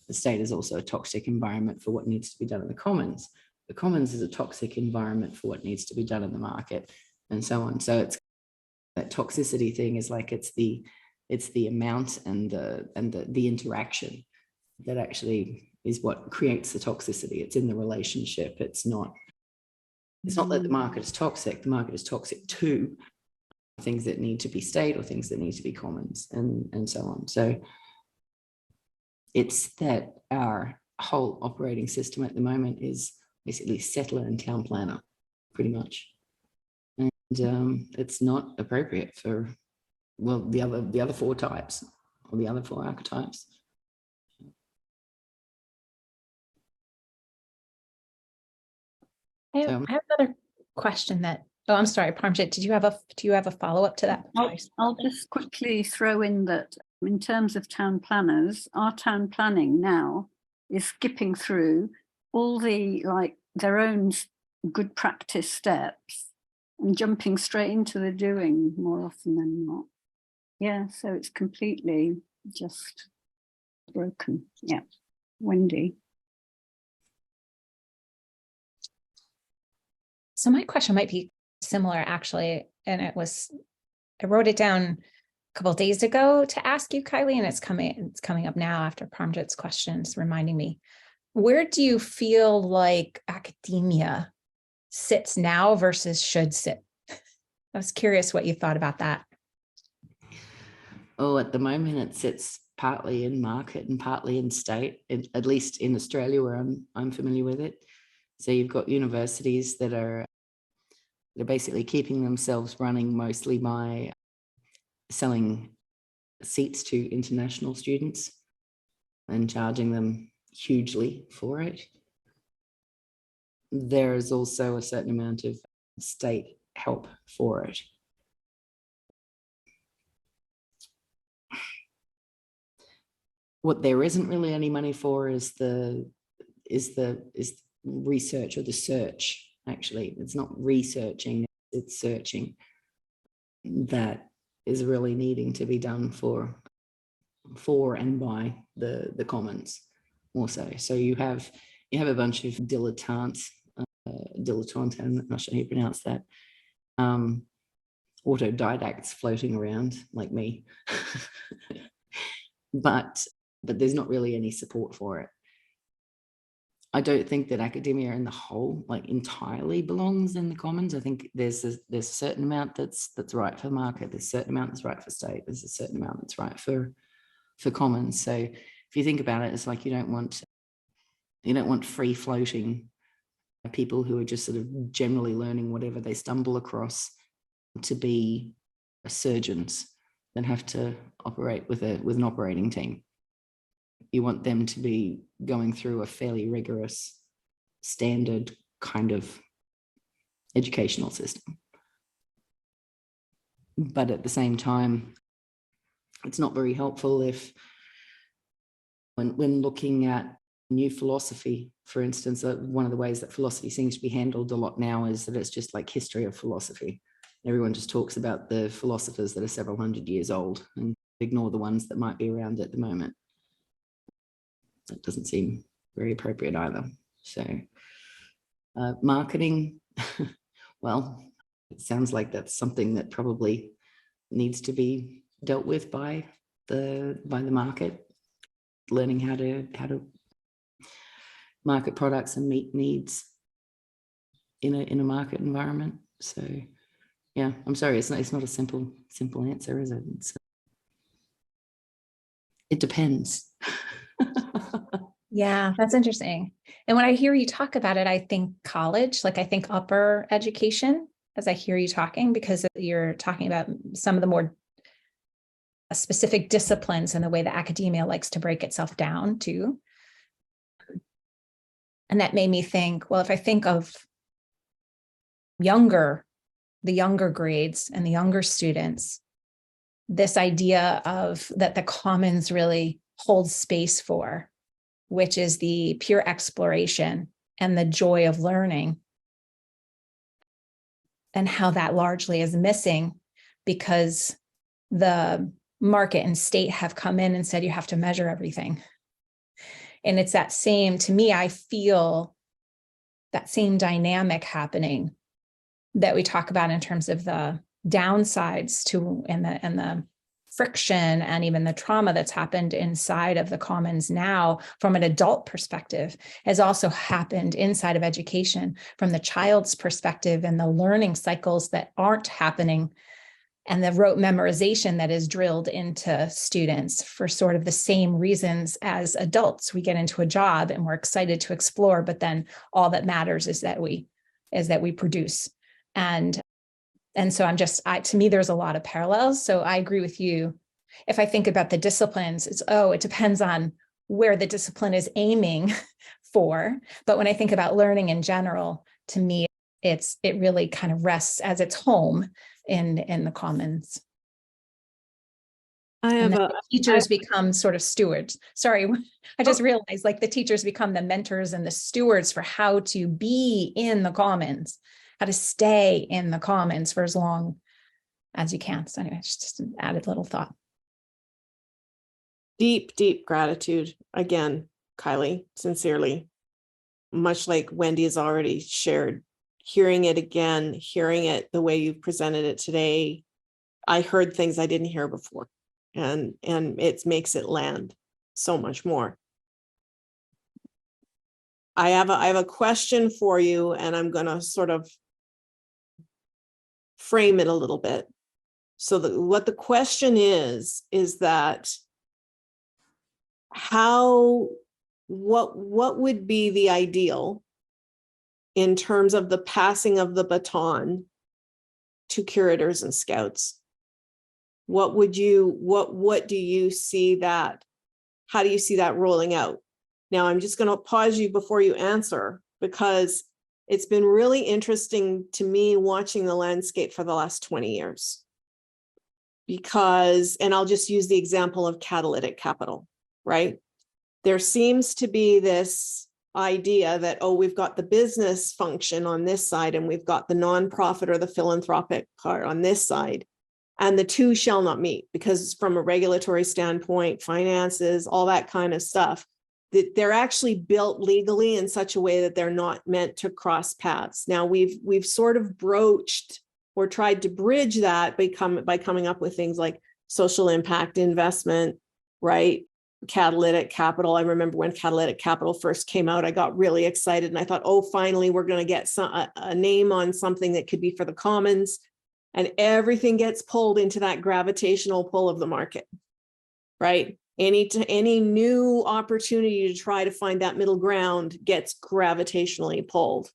The state is also a toxic environment for what needs to be done in the commons. The commons is a toxic environment for what needs to be done in the market, and so on. So it's that toxicity thing is like it's the amount and the interaction that actually is what creates the toxicity. It's in the relationship. It's not that the market is toxic. The market is toxic to things that need to be state or things that need to be commons, and so on. So it's that our whole operating system at the moment is basically settler and town planner, pretty much. It's not appropriate for, well, the other four types or the other four archetypes. I have another question that, oh, I'm sorry, Parmjit, do you have a follow-up to that? I'll just quickly throw in that in terms of town planners, our town planning now is skipping through all the, like, their own good practice steps and jumping straight into the doing more often than not. Yeah, so it's completely just broken. Yeah. Wendy. So my question might be similar, actually, and I wrote it down a couple of days ago to ask you, Kylie, and it's coming up now after Parmjit's questions, reminding me. Where do you feel like academia sits now versus should sit? I was curious what you thought about that. Oh, at the moment it sits partly in market and partly in state, at least in Australia where I'm familiar with it. So you've got universities that are basically keeping themselves running mostly by selling seats to international students and charging them hugely for it. There is also a certain amount of state help for it. What there isn't really any money for is the research or the search. Actually, it's not researching, it's searching. That is really needing to be done for and by the commons also. So you have a bunch of dilettantes, I'm not sure how you pronounce that, autodidacts floating around like me. but there's not really any support for it. I don't think that academia in the whole, like, entirely belongs in the commons. I think there's a certain amount that's right for market, there's a certain amount that's right for state, there's a certain amount that's right for commons. So if you think about it, it's like you don't want free floating people who are just sort of generally learning whatever they stumble across to be surgeons that have to operate with an operating team. You want them to be going through a fairly rigorous standard kind of educational system. But at the same time, it's not very helpful if when looking at new philosophy, for instance, one of the ways that philosophy seems to be handled a lot now is that it's just like history of philosophy. Everyone just talks about the philosophers that are several hundred years old and ignore the ones that might be around at the moment. That doesn't seem very appropriate either. So marketing, well, it sounds like that's something that probably needs to be dealt with by the market, learning how to market products and meet needs in a market environment. So yeah, I'm sorry, it's not a simple answer, is it? It depends. Yeah, that's interesting. And when I hear you talk about it, I think college, like I think upper education, as I hear you talking, because you're talking about some of the more specific disciplines and the way that academia likes to break itself down too. And that made me think, well, if I think of the younger grades and the younger students, this idea of that the commons really hold space for, which is the pure exploration and the joy of learning, and how that largely is missing because the market and state have come in and said you have to measure everything. And it's that same, to me, I feel that same dynamic happening that we talk about in terms of the downsides to and the friction and even the trauma that's happened inside of the commons now from an adult perspective has also happened inside of education from the child's perspective, and the learning cycles that aren't happening and the rote memorization that is drilled into students for sort of the same reasons as adults. We get into a job and we're excited to explore, but then all that matters is that we produce. And And so to me, there's a lot of parallels. So I agree with you. If I think about the disciplines, it depends on where the discipline is aiming for. But when I think about learning in general, to me, it really kind of rests as its home in the commons. The teachers become sort of stewards. Sorry, I just realized like the teachers become the mentors and the stewards for how to be in the commons, how to stay in the commons for as long as you can. So anyway, just an added little thought. Deep, deep gratitude again, Kylie, sincerely. Much like Wendy has already shared, hearing it again, hearing it the way you've presented it today, I heard things I didn't hear before. And it makes it land so much more. I have a question for you, and I'm going to sort of frame it a little bit. So what the question is that what would be the ideal in terms of the passing of the baton to curators and scouts? What do you see that? How do you see that rolling out? Now, I'm just going to pause you before you answer, because it's been really interesting to me watching the landscape for the last 20 years. And I'll just use the example of catalytic capital, right? There seems to be this idea that, we've got the business function on this side, and we've got the nonprofit or the philanthropic part on this side. And the two shall not meet, because from a regulatory standpoint, finances, all that kind of stuff, that they're actually built legally in such a way that they're not meant to cross paths. Now we've sort of broached or tried to bridge that by coming up with things like social impact investment, right? Catalytic capital. I remember when catalytic capital first came out, I got really excited and I thought, finally, we're going to get a name on something that could be for the commons. And everything gets pulled into that gravitational pull of the market, right? Any new opportunity to try to find that middle ground gets gravitationally pulled.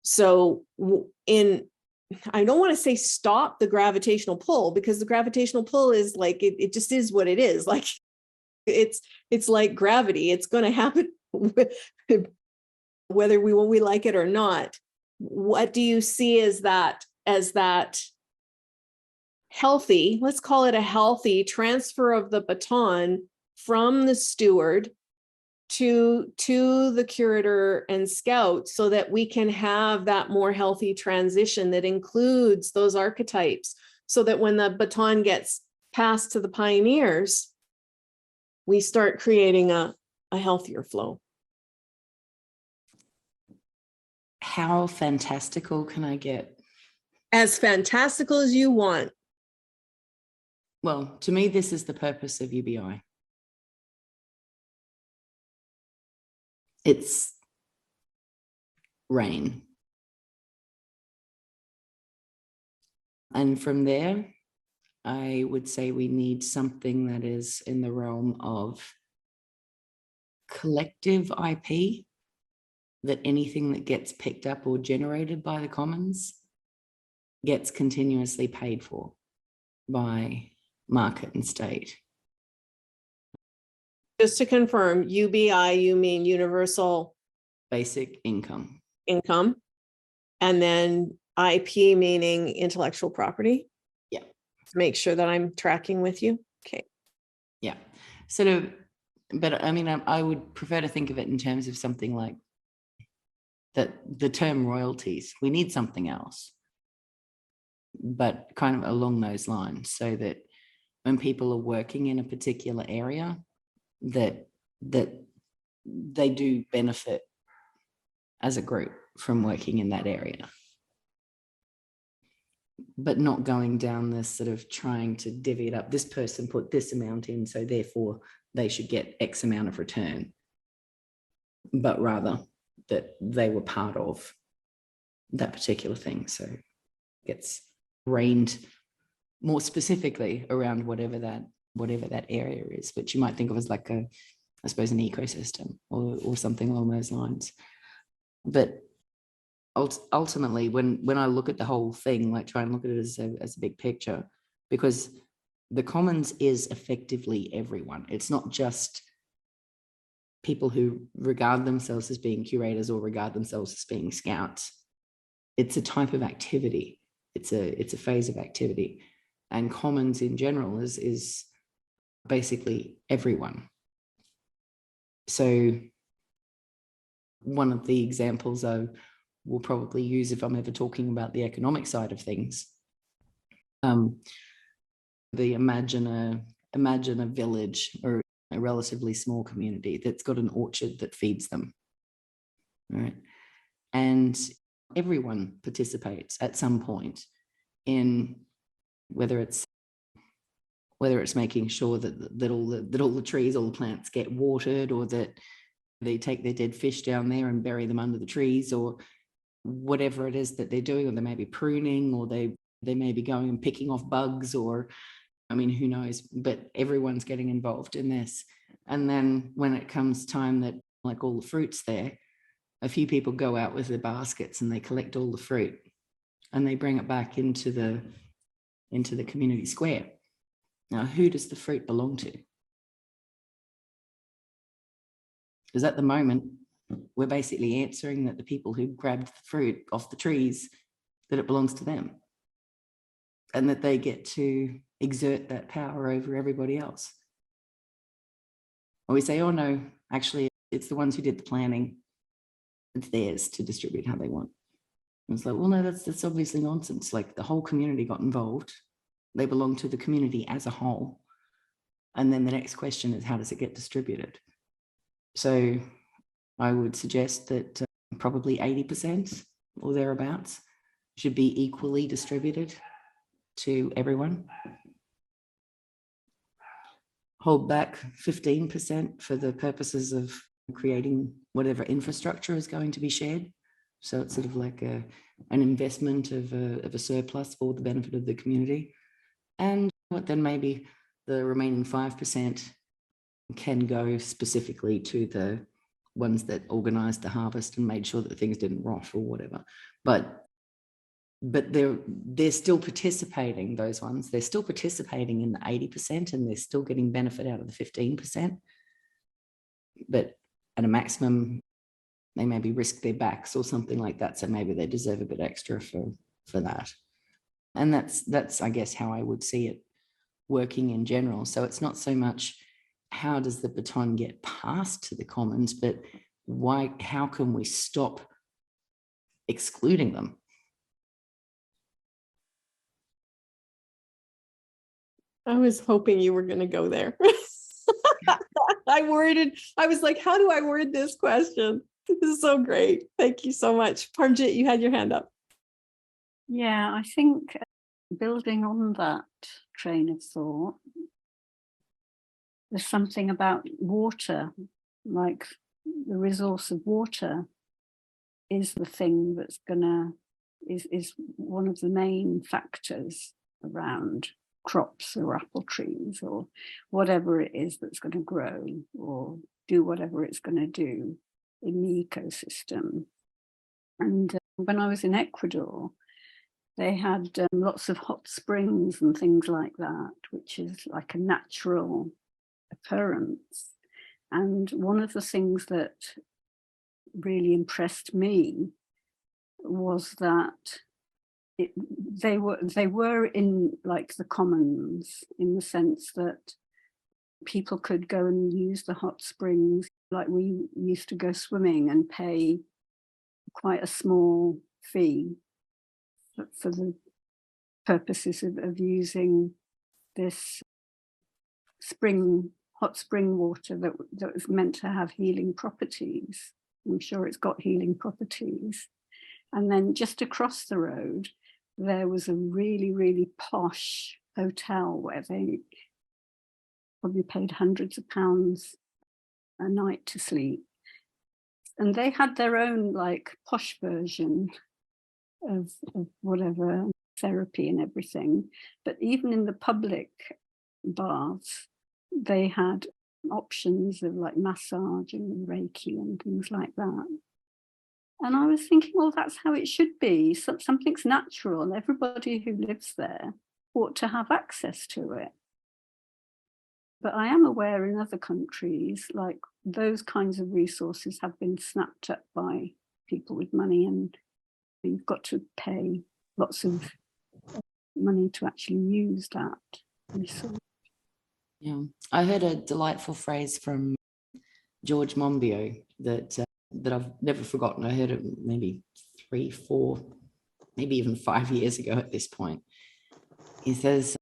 So I don't want to say stop the gravitational pull, because the gravitational pull is like, it just is what it is. Like it's like gravity. It's going to happen whether we like it or not. What do you see as that healthy, let's call it a healthy transfer of the baton from the steward to the curator and scout, so that we can have that more healthy transition that includes those archetypes, so that when the baton gets passed to the pioneers, we start creating a healthier flow? How fantastical can I get? As fantastical as you want. Well, to me, this is the purpose of UBI. It's rain. And from there, I would say we need something that is in the realm of collective IP, that anything that gets picked up or generated by the commons gets continuously paid for by market and state. Just to confirm, UBI, you mean universal basic income. And then IP meaning intellectual property? Yeah. To make sure that I'm tracking with you. Okay. Yeah. Sort of, but I mean, I would prefer to think of it in terms of something like the term royalties. We need something else, but kind of along those lines, so that when people are working in a particular area, that they do benefit as a group from working in that area, but not going down this sort of trying to divvy it up. This person put this amount in, so therefore they should get X amount of return, but rather that they were part of that particular thing. So it gets rained more specifically around whatever that area is, which you might think of as like I suppose an ecosystem or something along those lines. But ultimately, when I look at the whole thing, like try and look at it as a big picture, because the commons is effectively everyone. It's not just people who regard themselves as being curators or regard themselves as being scouts. It's a type of activity. It's a phase of activity, and commons in general is basically everyone. So one of the examples I will probably use if I'm ever talking about the economic side of things, imagine a village or a relatively small community that's got an orchard that feeds them, right? And everyone participates at some point in whether it's making sure that all the trees, all the plants get watered, or that they take their dead fish down there and bury them under the trees, or whatever it is that they're doing, or they may be pruning, or they may be going and picking off bugs, or I mean, who knows, but everyone's getting involved in this. And then when it comes time that like all the fruit's there, a few people go out with their baskets and they collect all the fruit and they bring it back into the community square. Now, who does the fruit belong to? Because at the moment, we're basically answering that the people who grabbed the fruit off the trees, that it belongs to them, and that they get to exert that power over everybody else. Or we say, oh no, actually, it's the ones who did the planning. It's theirs to distribute how they want. And it's like, well, no, that's obviously nonsense. Like the whole community got involved. They belong to the community as a whole. And then the next question is, how does it get distributed? So I would suggest that probably 80% or thereabouts should be equally distributed to everyone. Hold back 15% for the purposes of creating whatever infrastructure is going to be shared. So it's sort of like an investment of a surplus for the benefit of the community. And then maybe the remaining 5% can go specifically to the ones that organized the harvest and made sure that things didn't rot or whatever. But they're still participating, those ones. They're still participating in the 80%, and they're still getting benefit out of the 15%. But at a maximum, they maybe risk their backs or something like that. So maybe they deserve a bit extra for that. And that's I guess how I would see it working in general. So it's not so much how does the baton get passed to the commons, but how can we stop excluding them? I was hoping you were going to go there. I was like, how do I word this question? This is so great. Thank you so much. Parmjit, you had your hand up. Yeah, I think building on that train of thought, there's something about water, like the resource of water is the thing that's is one of the main factors around crops or apple trees or whatever it is that's going to grow or do whatever it's going to do in the ecosystem. And when I was in Ecuador, they had lots of hot springs and things like that, which is like a natural occurrence. And one of the things that really impressed me was that they were in like the commons, in the sense that people could go and use the hot springs. Like we used to go swimming and pay quite a small fee for the purposes of using this hot spring water that was meant to have healing properties. I'm sure it's got healing properties. And then just across the road, there was a really, really posh hotel where they probably paid hundreds of pounds a night to sleep. And they had their own like posh version of whatever therapy and everything. But even in the public baths, they had options of like massage and Reiki and things like that. And I was thinking, well, that's how it should be. Something's natural, and everybody who lives there ought to have access to it. But I am aware in other countries, like those kinds of resources have been snapped up by people with money, and you've got to pay lots of money to actually use that resource. Yeah, I heard a delightful phrase from George Monbiot that I've never forgotten. I heard it maybe 3, 4, maybe even 5 years ago at this point. He says,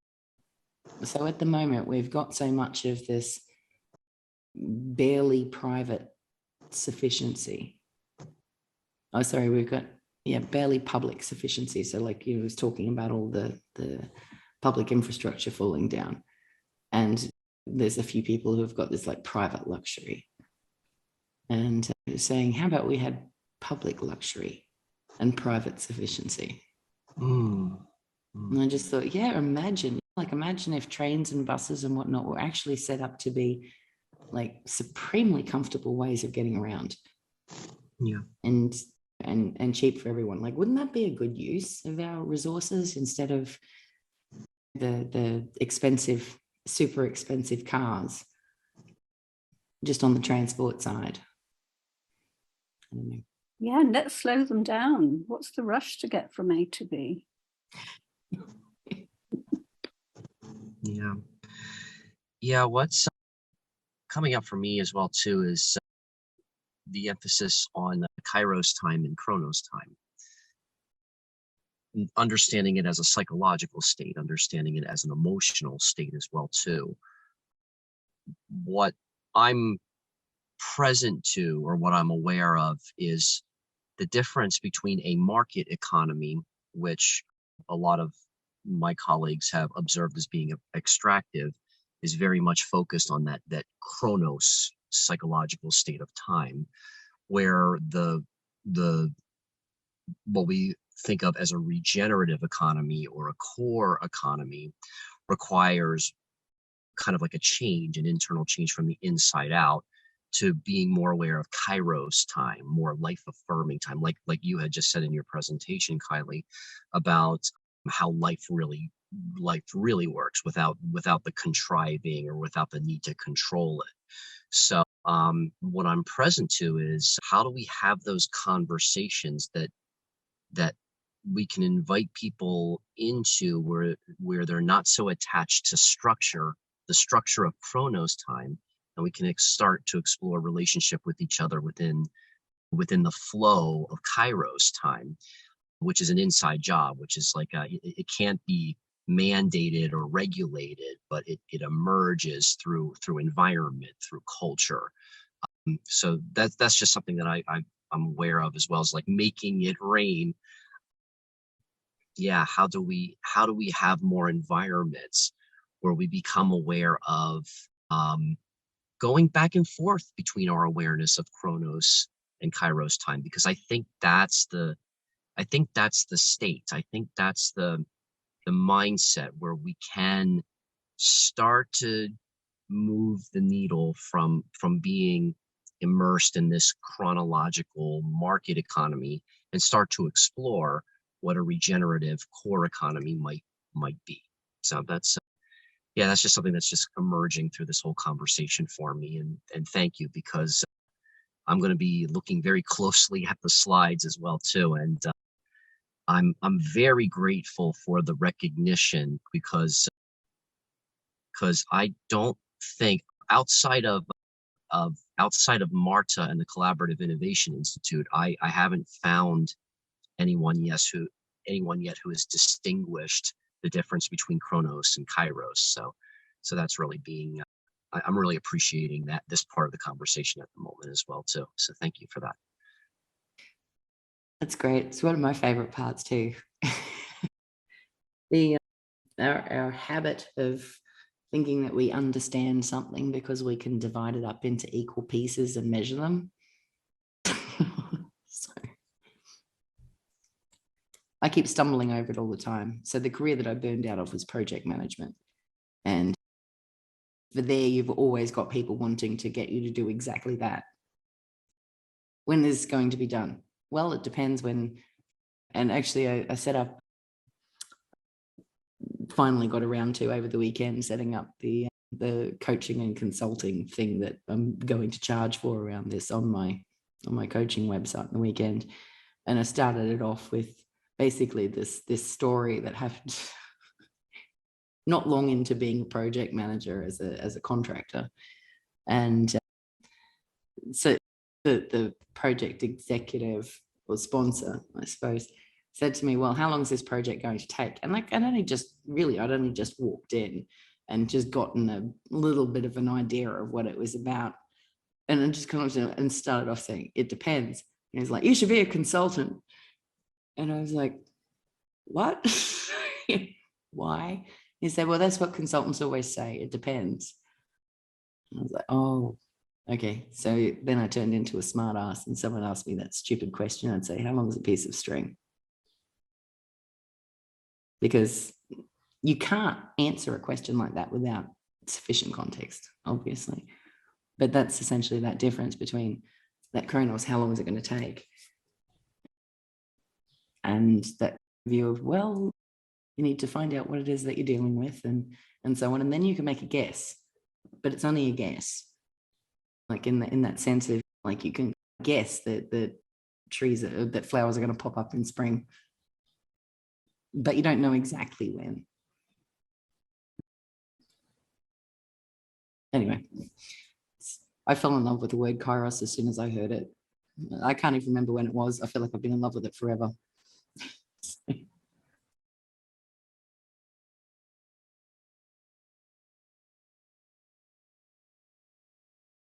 so at the moment, we've got so much of this barely private sufficiency. Oh, sorry, we've got, barely public sufficiency. So like you was talking about all the public infrastructure falling down. And there's a few people who have got this like private luxury. And saying, how about we had public luxury and private sufficiency? And I just thought, imagine if trains and buses and whatnot were actually set up to be like supremely comfortable ways of getting around. Yeah. And cheap for everyone. Like, wouldn't that be a good use of our resources instead of the expensive, super expensive cars just on the transport side? I don't know. Yeah, and let's slow them down. What's the rush to get from A to B? Yeah, what's coming up for me as well too is the emphasis on Kairos time and Kronos time. Understanding it as a psychological state, understanding it as an emotional state as well too. What I'm present to, or what I'm aware of, is the difference between a market economy, which a lot of my colleagues have observed as being extractive, is very much focused on that Kronos psychological state of time, where the what we think of as a regenerative economy or a core economy requires kind of like a change, an internal change from the inside out, to being more aware of Kairos time, more life-affirming time, like you had just said in your presentation, Kylie, about how life really works without the contriving or without the need to control it. So what I'm present to is, how do we have those conversations that we can invite people into where they're not so attached to the structure of Kronos time, and we can start to explore relationship with each other within the flow of Kairos time, which is an inside job, which is like it can't be mandated or regulated, but it emerges through environment, through culture. So that's just something that I'm aware of, as well as like making it rain. Yeah, how do we have more environments where we become aware of going back and forth between our awareness of Kronos and Kairos time? Because I think that's the state. I think that's the mindset where we can start to move the needle from being immersed in this chronological market economy and start to explore what a regenerative core economy might be. So that's just something that's just emerging through this whole conversation for me. And thank you, because I'm going to be looking very closely at the slides as well too. And I'm very grateful for the recognition, because I don't think outside of Marta and the Collaborative Innovation Institute, I haven't found anyone yet who has distinguished the difference between Kronos and Kairos. So that's really I'm really appreciating this part of the conversation at the moment as well too. So thank you for that. That's great. It's one of my favorite parts too. Our habit of thinking that we understand something because we can divide it up into equal pieces and measure them. So I keep stumbling over it all the time. So the career that I burned out of was project management. And for there, you've always got people wanting to get you to do exactly that. When is this going to be done? well, it depends when, and actually I set up, finally got around to over the weekend setting up the coaching and consulting thing that I'm going to charge for around this on my coaching website on the weekend. And I started it off with basically this story that happened not long into being a project manager as a contractor. And so the project executive or sponsor, I suppose, said to me, well, how long is this project going to take? And like, I'd only just walked in and just gotten a little bit of an idea of what it was about. And I just kind of and started off saying, it depends. And he's like, you should be a consultant. And I was like, what? Why? He said, well, that's what consultants always say. It depends. And I was like, oh, okay. So then I turned into a smart ass and someone asked me that stupid question. I'd say, how long is a piece of string? Because you can't answer a question like that without sufficient context, obviously. But that's essentially that difference between that Kronos, how long is it going to take? And that view of, well, you need to find out what it is that you're dealing with and so on. And then you can make a guess, but it's only a guess. Like in that sense of, like, you can guess that that flowers are going to pop up in spring, but you don't know exactly when. Anyway, I fell in love with the word Kairos as soon as I heard it. I can't even remember when it was. I feel like I've been in love with it forever.